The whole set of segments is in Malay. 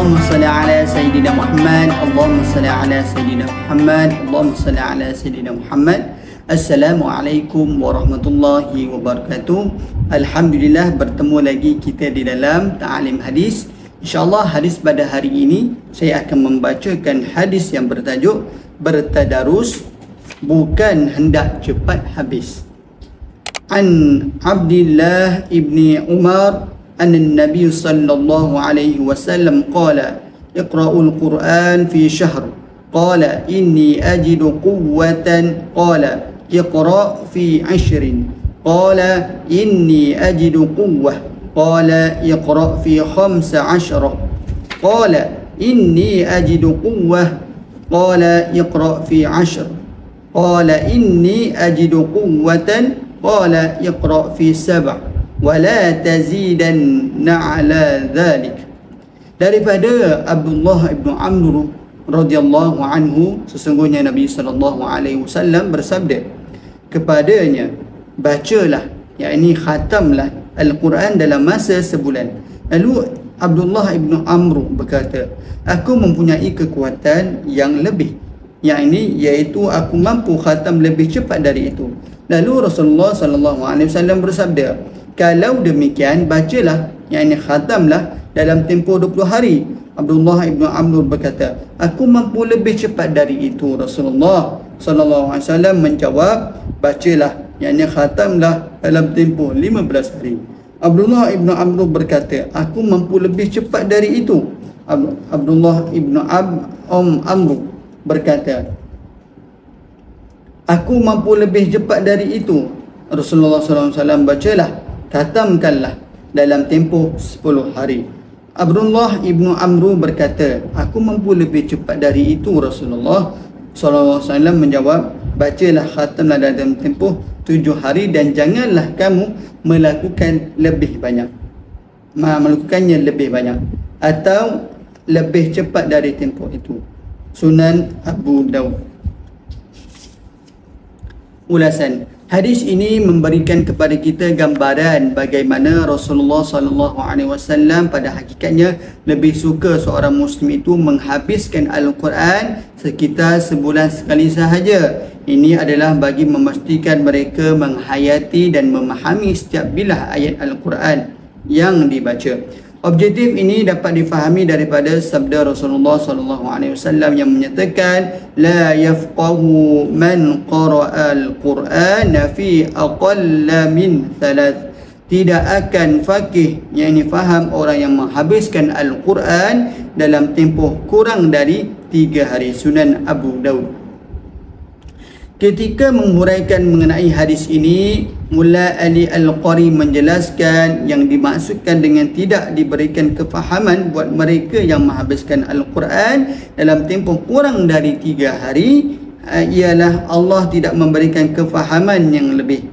Allahumma salli ala Sayyidina Muhammad, Allahumma salli ala Sayyidina Muhammad, Allahumma salli ala Sayyidina Muhammad. Assalamualaikum warahmatullahi wabarakatuh. Alhamdulillah, bertemu lagi kita di dalam ta'lim hadis. InsyaAllah hadis pada hari ini saya akan membacakan hadis yang bertajuk bertadarus, bukan hendak cepat habis. An Abdullah ibni Umar anna Nabi sallallahu alaihi wasallam qala iqra'ul Qur'an fi syahr, qala inni ajidu quwwatan, qala iqra' fi 'ashrin, qala inni ajidu quwwah, qala iqra' fi 15, qala inni ajidu quwwah, qala iqra' fi 10, qala inni ajidu quwwatan, qala iqra' fi 7, wa la tazidanna 'ala dhalik. Daripada Abdullah ibn Amr radhiyallahu anhu, sesungguhnya Nabi sallallahu alaihi wasallam bersabda kepadanya, bacalah, yakni khatamlah Al-Quran dalam masa sebulan. Lalu Abdullah ibn Amr berkata, aku mempunyai kekuatan yang lebih, iaitu aku mampu khatam lebih cepat dari itu. Lalu Rasulullah sallallahu alaihi wasallam bersabda, kalau demikian bacalah, yakni khatamlah dalam tempoh 20 hari. Abdullah ibn Amr berkata, aku mampu lebih cepat dari itu. Rasulullah sallallahu alaihi wasallam menjawab, bacalah, yakni khatamlah dalam tempoh 15 hari. Abdullah ibn Amr berkata, aku mampu lebih cepat dari itu. Abdullah ibn Amr berkata, aku mampu lebih cepat dari itu. Rasulullah sallallahu alaihi wasallam, bacalah, khatamkanlah dalam tempoh 10 hari. Abdullah ibn Amr berkata, aku mampu lebih cepat dari itu. Rasulullah sallallahu alaihi wasallam menjawab, bacalah, khatamlah dalam tempoh 7 hari dan janganlah kamu melakukannya lebih banyak atau lebih cepat dari tempoh itu. Sunan Abu Daud. Ulasan hadis ini memberikan kepada kita gambaran bagaimana Rasulullah sallallahu alaihi wasallam pada hakikatnya lebih suka seorang muslim itu menghabiskan Al-Quran sekitar sebulan sekali sahaja. Ini adalah bagi memastikan mereka menghayati dan memahami setiap bilah ayat Al-Quran yang dibaca. Objektif ini dapat difahami daripada sabda Rasulullah sallallahu alaihi wasallam yang menyatakan, la yafqahu man qara'a al-Qur'ana fi aqalla min 3. Tidak akan faqih, yakni faham orang yang menghabiskan Al-Quran dalam tempoh kurang dari 3 hari. Sunan Abu Daud. Ketika menghuraikan mengenai hadis ini, Mullah Ali Al-Qari menjelaskan yang dimaksudkan dengan tidak diberikan kefahaman buat mereka yang menghabiskan Al-Quran dalam tempoh kurang dari 3 hari ialah Allah tidak memberikan kefahaman yang lebih.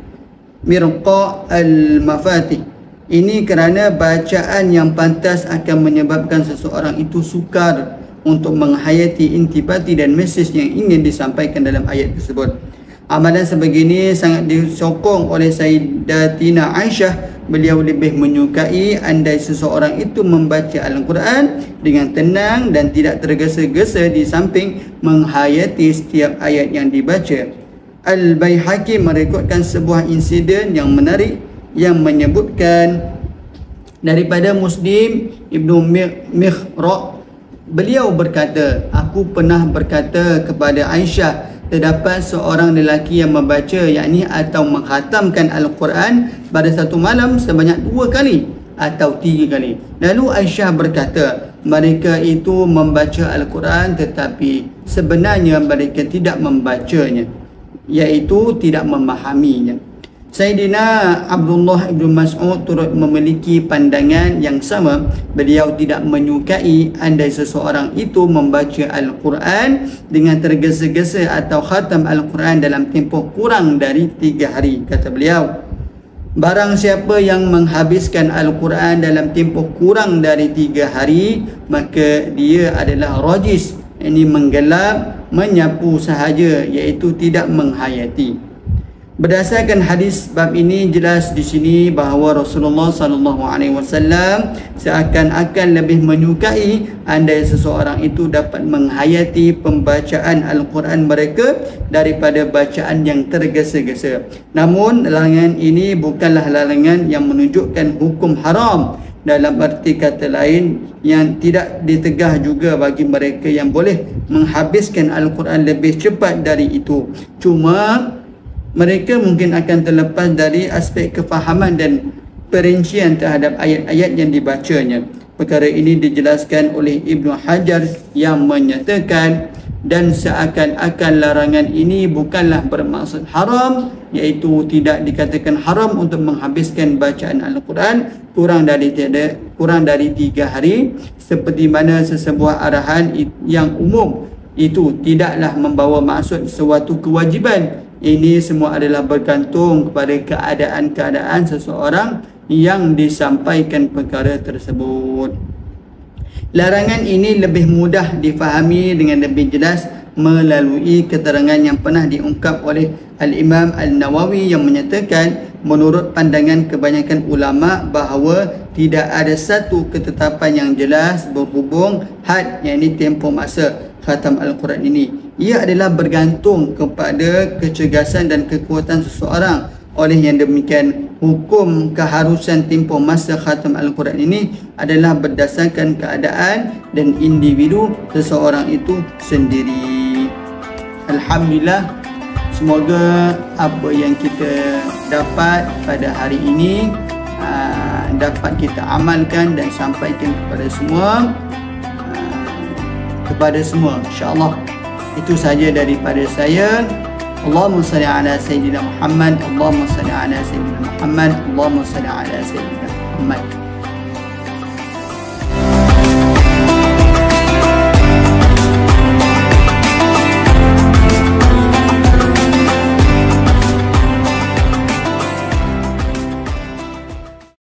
Mirqa' al-mafatih. Ini kerana bacaan yang pantas akan menyebabkan seseorang itu sukar untuk menghayati intipati dan mesej yang ingin disampaikan dalam ayat tersebut. Amalan sebegini sangat disokong oleh Sayyidatina Aisyah. Beliau lebih menyukai andai seseorang itu membaca Al-Quran dengan tenang dan tidak tergesa-gesa di samping menghayati setiap ayat yang dibaca. Al-Baihaqi merekodkan sebuah insiden yang menarik yang menyebutkan daripada Muslim Ibnu Mikhraq. Beliau berkata, aku pernah berkata kepada Aisyah, terdapat seorang lelaki yang membaca, yakni atau menghatamkan Al-Quran pada satu malam sebanyak 2 kali atau 3 kali. Lalu Aisyah berkata, mereka itu membaca Al-Quran tetapi sebenarnya mereka tidak membacanya, iaitu tidak memahaminya. Sayyidina Abdullah ibn Mas'ud turut memiliki pandangan yang sama. Beliau tidak menyukai andai seseorang itu membaca Al-Quran dengan tergesa-gesa atau khatam Al-Quran dalam tempoh kurang dari 3 hari. Kata beliau, barang siapa yang menghabiskan Al-Quran dalam tempoh kurang dari 3 hari, maka dia adalah rajis, ini menggelap, menyapu sahaja, iaitu tidak menghayati. Berdasarkan hadis bab ini jelas di sini bahawa Rasulullah sallallahu alaihi wasallam seakan-akan lebih menyukai andai seseorang itu dapat menghayati pembacaan Al-Quran mereka daripada bacaan yang tergesa-gesa. Namun larangan ini bukanlah larangan yang menunjukkan hukum haram. Dalam arti kata lain, yang tidak ditegah juga bagi mereka yang boleh menghabiskan Al-Quran lebih cepat dari itu. Cuma mereka mungkin akan terlepas dari aspek kefahaman dan perincian terhadap ayat-ayat yang dibacanya. Perkara ini dijelaskan oleh Ibnu Hajar yang menyatakan, dan seakan-akan larangan ini bukanlah bermaksud haram, iaitu tidak dikatakan haram untuk menghabiskan bacaan Al-Quran kurang dari 3 hari, seperti mana sesebuah arahan yang umum itu tidaklah membawa maksud suatu kewajiban. Ini semua adalah bergantung kepada keadaan-keadaan seseorang yang disampaikan perkara tersebut. Larangan ini lebih mudah difahami dengan lebih jelas melalui keterangan yang pernah diungkap oleh Al-Imam Al-Nawawi yang menyatakan menurut pandangan kebanyakan ulama bahawa tidak ada satu ketetapan yang jelas berhubung had, yang ini tempoh masa khatam Al-Quran ini. Ia adalah bergantung kepada kecergasan dan kekuatan seseorang. Oleh yang demikian, hukum keharusan tempoh masa khatam Al-Quran ini adalah berdasarkan keadaan dan individu seseorang itu sendiri. Alhamdulillah, semoga apa yang kita dapat pada hari ini dapat kita amalkan dan sampaikan kepada semua, insya-Allah. Itu saja daripada saya. Allahumma salli ala Sayyidina Muhammad, Allahumma salli ala Sayyidina Muhammad, Allahumma salli ala Sayyidina Muhammad.